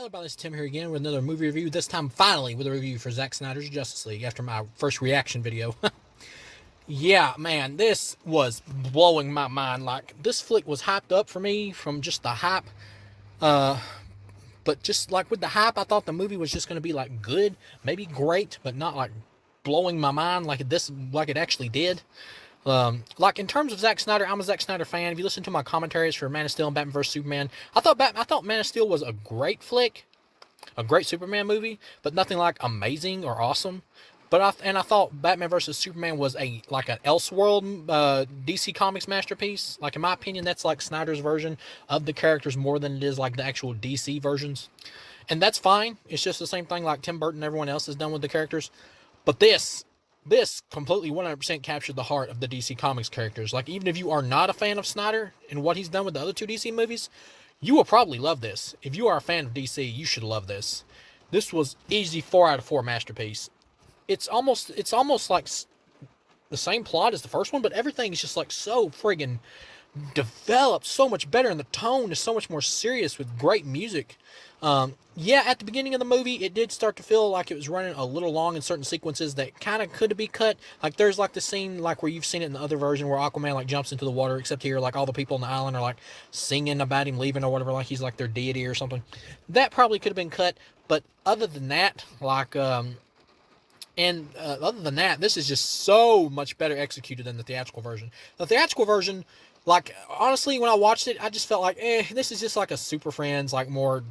Hello, everybody. It's Tim here again with another movie review. This time, finally, with a review for Zack Snyder's Justice League after my first reaction video. Yeah, man, this was blowing my mind. Like, this flick was hyped up for me from just the hype. But just like with the hype, I thought the movie was just going to be like good, maybe great, but not like blowing my mind like it actually did. Like in terms of Zack Snyder, I'm a Zack Snyder fan. If you listen to my commentaries for Man of Steel and Batman vs Superman, I thought Man of Steel was a great flick, a great Superman movie, but nothing like amazing or awesome. I thought Batman vs Superman was an Elseworld DC Comics masterpiece. Like in my opinion, that's like Snyder's version of the characters more than it is like the actual DC versions, and that's fine. It's just the same thing like Tim Burton and everyone else has done with the characters. But this completely 100% captured the heart of the DC Comics characters. Like, even if you are not a fan of Snyder and what he's done with the other two DC movies, you will probably love this. If you are a fan of DC, you should love this. This was easy 4 out of 4 masterpiece. It's almost like the same plot as the first one, but everything is just like so friggin' developed so much better, and the tone is so much more serious with great music. Yeah, at the beginning of the movie, it did start to feel like it was running a little long in certain sequences that kind of could be cut. Like there's like the scene like where you've seen it in the other version where Aquaman like jumps into the water, except here like all the people on the island are like singing about him leaving or whatever, like he's like their deity or something. That probably could have been cut, but other than that, other than that, this is just so much better executed than the theatrical version. The theatrical version, like, honestly, when I watched it, I just felt like, this is just like a Super Friends, like, more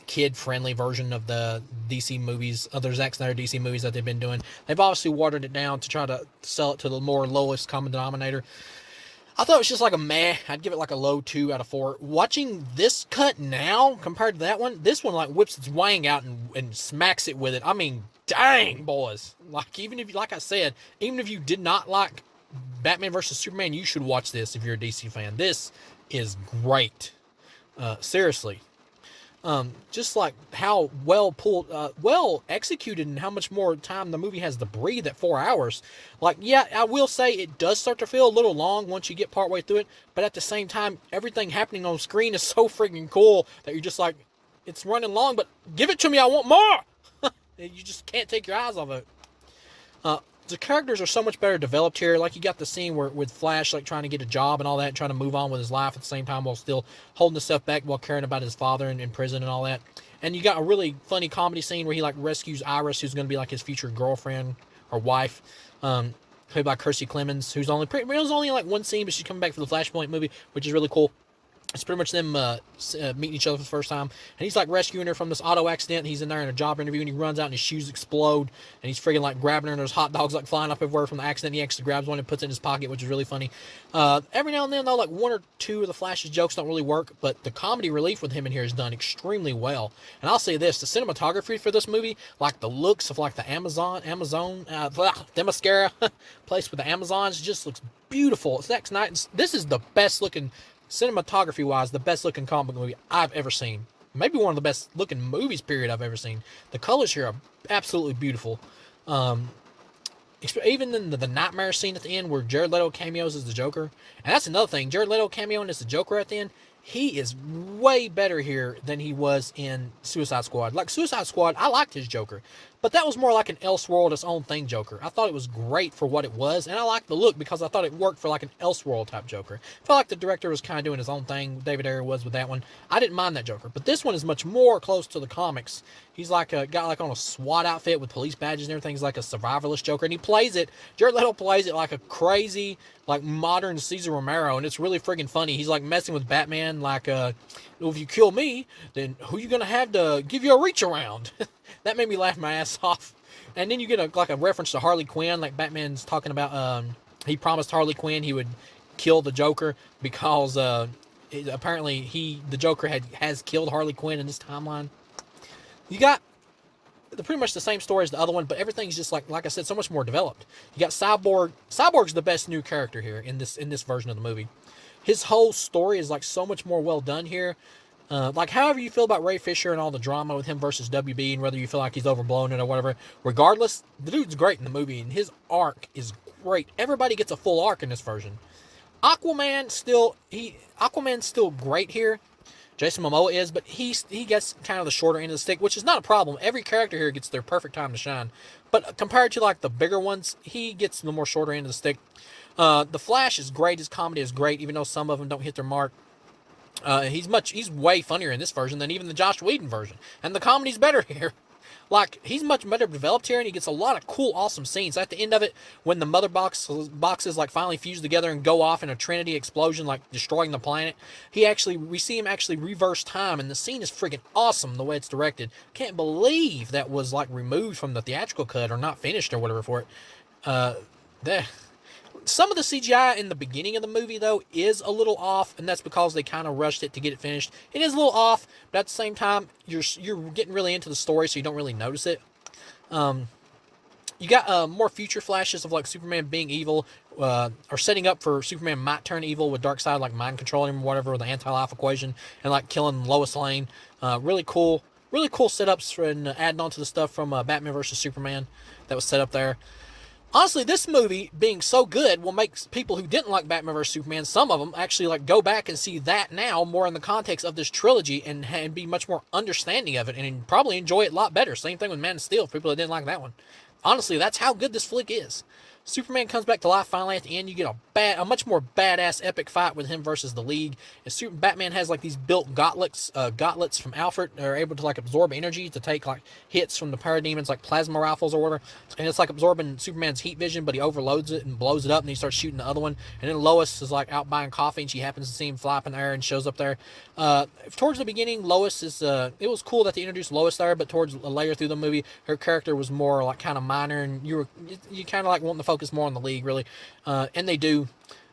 kid-friendly version of the DC movies, other Zack Snyder DC movies that they've been doing. They've obviously watered it down to try to sell it to the more lowest common denominator. I thought it was just like a meh. I'd give it like a low 2 out of 4. Watching this cut now compared to that one, this one like whips its wang out and smacks it with it. I mean, dang, boys. Like, like I said, even if you did not like Batman vs Superman, you should watch this if you're a DC fan. This is great. Seriously. Just like how well executed, and how much more time the movie has to breathe at 4 hours. Like, yeah, I will say it does start to feel a little long once you get partway through it, but at the same time, everything happening on screen is so freaking cool that you're just like, it's running long, but give it to me, I want more! You just can't take your eyes off of it. The characters are so much better developed here. Like, you got the scene where with Flash like trying to get a job and all that, and trying to move on with his life at the same time while still holding himself back while caring about his father in prison and all that. And you got a really funny comedy scene where he like rescues Iris, who's going to be like his future girlfriend or wife, played by Kiersey Clemons, who's only in like one scene, but she's coming back for the Flashpoint movie, which is really cool. It's pretty much them meeting each other for the first time. And he's like rescuing her from this auto accident. He's in there in a job interview, and he runs out and his shoes explode. And he's freaking like grabbing her, and there's hot dogs like flying up everywhere from the accident. He actually grabs one and puts it in his pocket, which is really funny. Every now and then, though, like 1 or 2 of the Flash's jokes don't really work, but the comedy relief with him in here is done extremely well. And I'll say this, the cinematography for this movie, like the looks of like the the mascara place with the Amazons, just looks beautiful. Zack Snyder, this is the best looking, cinematography wise, the best looking comic book movie I've ever seen. Maybe one of the best looking movies period I've ever seen. The colors here are absolutely beautiful. Even in the nightmare scene at the end where Jared Leto cameos as the Joker, and that's another thing, Jared Leto cameoing as the Joker at the end, he is way better here than he was in Suicide Squad. Like Suicide Squad, I liked his Joker, but that was more like an Elseworld, its own thing Joker. I thought it was great for what it was, and I liked the look because I thought it worked for like an Elseworld type Joker. I felt like the director was kind of doing his own thing. David Ayer was with that one. I didn't mind that Joker, but this one is much more close to the comics. He's like got like on a SWAT outfit with police badges and everything. He's like a survivalist Joker, and he plays it. Jared Leto plays it like a crazy, like modern Cesar Romero, and it's really friggin' funny. He's like messing with Batman, like, well, if you kill me, then who you gonna have to give you a reach around? That made me laugh my ass off. And then you get like a reference to Harley Quinn, like Batman's talking about, he promised Harley Quinn he would kill the Joker because apparently the Joker has killed Harley Quinn in this timeline. You got pretty much the same story as the other one, but everything's just like I said, so much more developed. You got Cyborg. Cyborg's the best new character here in this version of the movie. His whole story is like so much more well done here. Like however you feel about Ray Fisher and all the drama with him versus WB, and whether you feel like he's overblown it or whatever, regardless, the dude's great in the movie, and his arc is great. Everybody gets a full arc in this version. Aquaman's still great here. Jason Momoa is, but he gets kind of the shorter end of the stick, which is not a problem. Every character here gets their perfect time to shine, but compared to like the bigger ones, he gets the more shorter end of the stick. The Flash is great. His comedy is great, even though some of them don't hit their mark. He's way funnier in this version than even the Josh Whedon version, and the comedy's better here. Like, he's much better developed here, and he gets a lot of cool, awesome scenes. At the end of it, when the mother boxes like finally fuse together and go off in a Trinity explosion, like destroying the planet, we see him actually reverse time, and the scene is freaking awesome the way it's directed. Can't believe that was like removed from the theatrical cut or not finished or whatever for it. That Some of the CGI in the beginning of the movie, though, is a little off, and that's because they kind of rushed it to get it finished. It is a little off, but at the same time, you're getting really into the story, so you don't really notice it. You got more future flashes of like Superman being evil, or setting up for Superman might turn evil with Darkseid, like mind controlling him or whatever, with the anti-life equation, and like killing Lois Lane. Really cool setups and adding on to the stuff from Batman vs Superman that was set up there. Honestly, this movie being so good will make people who didn't like Batman vs Superman, some of them, actually like go back and see that now more in the context of this trilogy and be much more understanding of it and probably enjoy it a lot better. Same thing with Man of Steel for people that didn't like that one. Honestly, that's how good this flick is. Superman comes back to life finally at the end. You get a much more badass epic fight with him versus the League. And Batman has like these built gauntlets from Alfred that are able to like absorb energy to take like hits from the parademons, like plasma rifles or whatever. And it's like absorbing Superman's heat vision, but he overloads it and blows it up, and he starts shooting the other one. And then Lois is like out buying coffee, and she happens to see him fly up in the air and shows up there. Towards the beginning, Lois is. It was cool that they introduced Lois there, but towards later through the movie, her character was more like kind of minor, and you kind of like wanting to focus more on the League, really, and they do.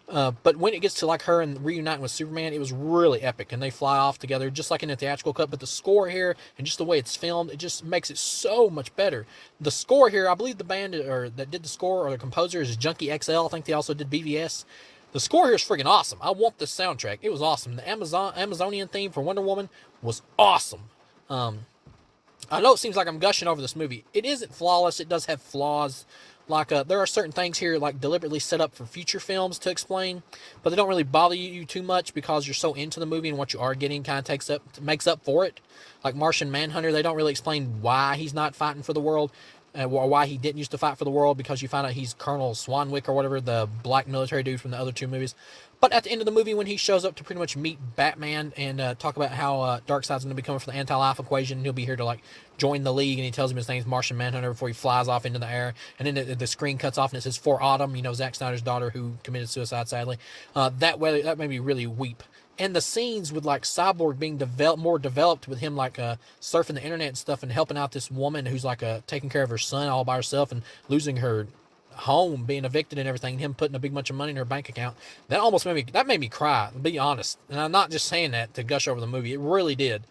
But when it gets to like her and reuniting with Superman, it was really epic, and they fly off together just like in the theatrical cut. But the score here and just the way it's filmed, it just makes it so much better. The score here, I believe the band that did the score or the composer is Junkie XL. I think they also did BVS. The score here is freaking awesome. I want this soundtrack. It was awesome. The Amazonian theme for Wonder Woman was awesome. I know it seems like I'm gushing over this movie. It isn't flawless. It does have flaws. Like, there are certain things here, like, deliberately set up for future films to explain, but they don't really bother you too much because you're so into the movie, and what you are getting kind of makes up for it. Like Martian Manhunter, they don't really explain why he's not fighting for the world, or why he didn't used to fight for the world, because you find out he's Colonel Swanwick or whatever, the black military dude from the other two movies. But at the end of the movie, when he shows up to pretty much meet Batman and talk about how Darkseid's going to be coming for the anti-life equation, he'll be here to like join the League, and he tells him his name's Martian Manhunter before he flies off into the air, and then the screen cuts off and it says For Autumn, Zack Snyder's daughter who committed suicide, sadly. That made me really weep. And the scenes with like Cyborg being more developed, with him like surfing the internet and stuff and helping out this woman who's like taking care of her son all by herself and losing her home, being evicted and everything, and him putting a big bunch of money in her bank account. That made me cry, to be honest. And I'm not just saying that to gush over the movie. It really did.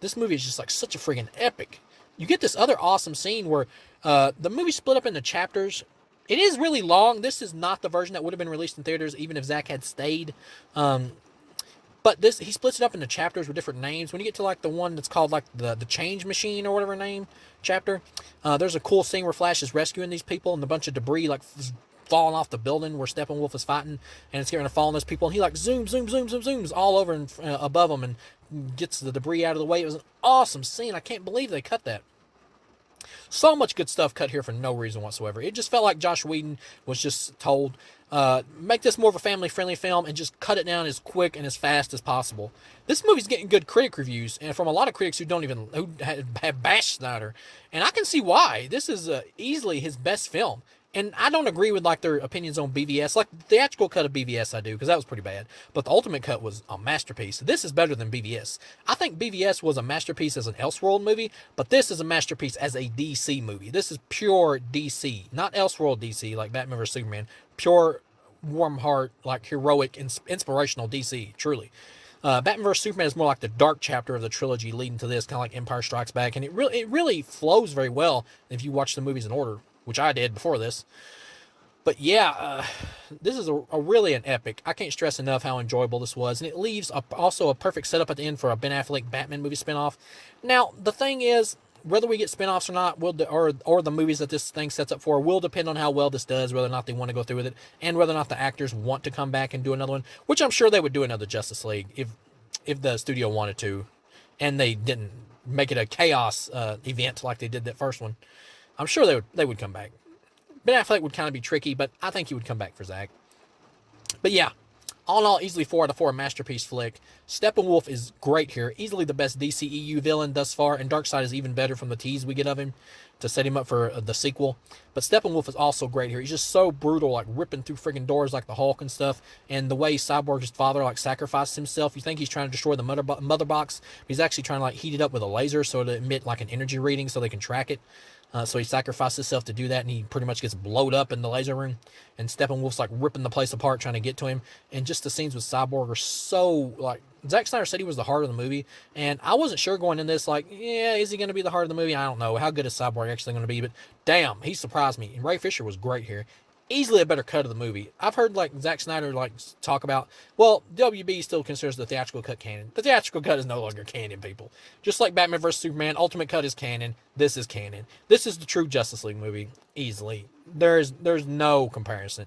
This movie is just like such a freaking epic. You get this other awesome scene where the movie split up into chapters. It is really long. This is not the version that would have been released in theaters even if Zack had stayed. But he splits it up into chapters with different names. When you get to like the one that's called like the Change Machine or whatever name chapter, there's a cool scene where Flash is rescuing these people, and a bunch of debris like falling off the building where Steppenwolf is fighting, and it's going to fall on those people. And he like zooms all over and above them and gets the debris out of the way. It was an awesome scene. I can't believe they cut that. So much good stuff cut here for no reason whatsoever. It just felt like Josh Whedon was just told, make this more of a family-friendly film and just cut it down as quick and as fast as possible. This movie's getting good critic reviews, and from a lot of critics who have bashed Snyder, and I can see why. This is easily his best film. And I don't agree with like their opinions on BVS. Like the theatrical cut of BVS I do, because that was pretty bad. But the ultimate cut was a masterpiece. This is better than BVS. I think BVS was a masterpiece as an Elseworld movie, but this is a masterpiece as a DC movie. This is pure DC, not Elseworld DC like Batman vs Superman. Pure, warm heart, like heroic, inspirational DC, truly. Batman vs Superman is more like the dark chapter of the trilogy leading to this, kind of like Empire Strikes Back, and it really flows very well if you watch the movies in order, which I did before this. But yeah, this is really an epic. I can't stress enough how enjoyable this was, and it leaves also a perfect setup at the end for a Ben Affleck Batman movie spinoff. Now, the thing is, whether we get spinoffs or not, or the movies that this thing sets up for, will depend on how well this does, whether or not they want to go through with it, and whether or not the actors want to come back and do another one, which I'm sure they would do another Justice League. if the studio wanted to, and they didn't make it a chaos event like they did that first one. I'm sure they would come back. Ben Affleck would kind of be tricky, but I think he would come back for Zack. But yeah, all in all, easily 4 out of 4 masterpiece flick. Steppenwolf is great here. Easily the best DCEU villain thus far, and Darkseid is even better from the tease we get of him to set him up for the sequel. But Steppenwolf is also great here. He's just so brutal, like ripping through friggin' doors like the Hulk and stuff. And the way Cyborg's father like sacrificed himself, you think he's trying to destroy the mother box. He's actually trying to like heat it up with a laser so to emit like an energy reading so they can track it. So he sacrificed himself to do that, and he pretty much gets blowed up in the laser room. And Steppenwolf's like ripping the place apart trying to get to him. And just the scenes with Cyborg are so like, Zack Snyder said he was the heart of the movie, and I wasn't sure going in this, like, yeah, is he going to be the heart of the movie? I don't know. How good is Cyborg actually going to be? But damn, he surprised me. And Ray Fisher was great here. Easily a better cut of the movie. I've heard like Zack Snyder like talk about, well, WB still considers the theatrical cut canon. The theatrical cut is no longer canon, people. Just like Batman vs Superman, Ultimate Cut is canon. This is canon. This is the true Justice League movie. Easily, there's no comparison.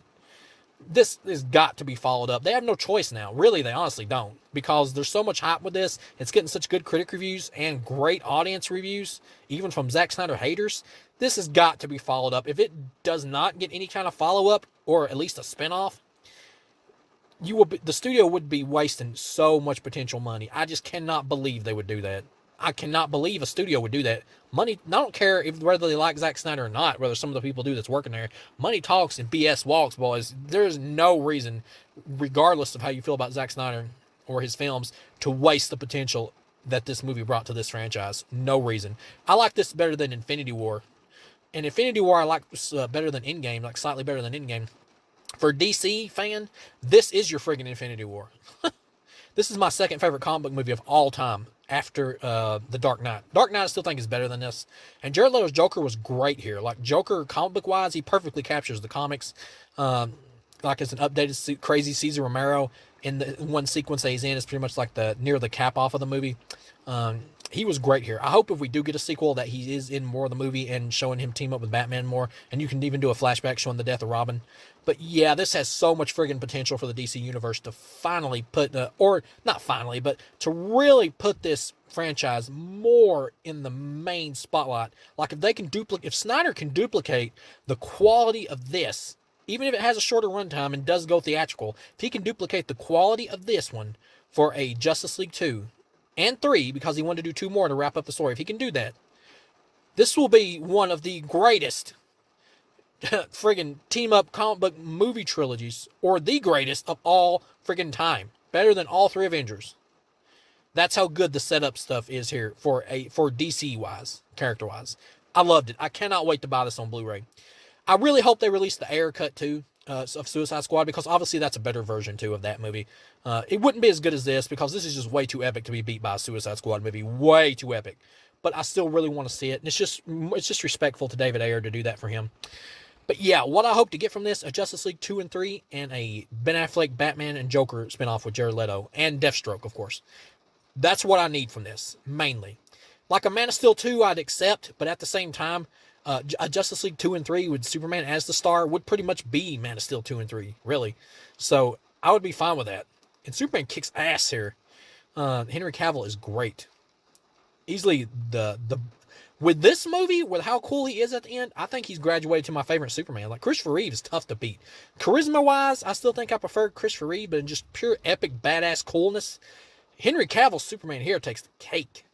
This has got to be followed up. They have no choice now. Really, they honestly don't. Because there's so much hype with this. It's getting such good critic reviews and great audience reviews, even from Zack Snyder haters. This has got to be followed up. If it does not get any kind of follow-up, or at least a spinoff, the studio would be wasting so much potential money. I just cannot believe they would do that. I cannot believe a studio would do that. Money, I don't care whether they like Zack Snyder or not, whether some of the people do that's working there. Money talks and BS walks, boys. There's no reason, regardless of how you feel about Zack Snyder or his films, to waste the potential that this movie brought to this franchise. No reason. I like this better than Infinity War. And Infinity War I like better than Endgame, like slightly better than Endgame. For a DC fan, this is your friggin' Infinity War. This is my second favorite comic book movie of all time after The Dark Knight. Dark Knight I still think is better than this. And Jared Leto's Joker was great here. Like, Joker, comic book wise, he perfectly captures the comics. Like, as an updated crazy Cesar Romero in the one sequence that he's in is pretty much like near the cap off of the movie. He was great here. I hope if we do get a sequel that he is in more of the movie and showing him team up with Batman more, and you can even do a flashback showing the death of Robin. But yeah, this has so much friggin' potential for the DC Universe to finally put, or not finally, but to really put this franchise more in the main spotlight. Like, if Snyder can duplicate the quality of this, even if it has a shorter runtime and does go theatrical, if he can duplicate the quality of this one for a Justice League 2 and 3, because he wanted to do 2 more to wrap up the story, if he can do that, this will be one of the greatest friggin' team-up comic book movie trilogies, or the greatest of all friggin' time. Better than all 3 Avengers. That's how good the setup stuff is here for DC-wise, character-wise. I loved it. I cannot wait to buy this on Blu-ray. I really hope they release the Ayer cut too of Suicide Squad, because obviously that's a better version too of that movie. It wouldn't be as good as this, because this is just way too epic to be beat by a Suicide Squad movie. Way too epic. But I still really want to see it. And it's just respectful to David Ayer to do that for him. But yeah, what I hope to get from this, a Justice League 2 and 3, and a Ben Affleck, Batman, and Joker spinoff with Jared Leto, and Deathstroke, of course. That's what I need from this, mainly. Like a Man of Steel 2, I'd accept, but at the same time, a Justice League 2 and 3 with Superman as the star would pretty much be Man of Steel 2 and 3, really. So I would be fine with that. And Superman kicks ass here. Henry Cavill is great. Easily with this movie, with how cool he is at the end, I think he's graduated to my favorite Superman. Like, Christopher Reeve is tough to beat. Charisma-wise, I still think I prefer Christopher Reeve, but in just pure epic badass coolness, Henry Cavill's Superman here takes the cake.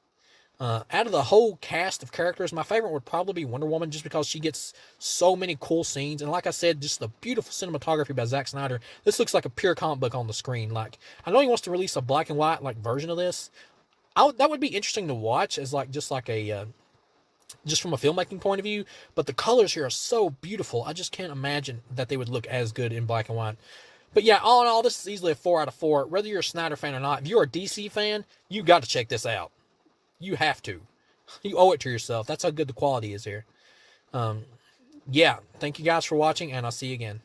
Out of the whole cast of characters, my favorite would probably be Wonder Woman, just because she gets so many cool scenes. And like I said, just the beautiful cinematography by Zack Snyder. This looks like a pure comic book on the screen. Like, I know he wants to release a black and white version of this. That would be interesting to watch as just from a filmmaking point of view. But the colors here are so beautiful. I just can't imagine that they would look as good in black and white. But yeah, all in all, this is easily a 4 out of 4. Whether you're a Snyder fan or not, if you're a DC fan, you got to check this out. You have to. You owe it to yourself. That's how good the quality is here. Yeah, thank you guys for watching, and I'll see you again.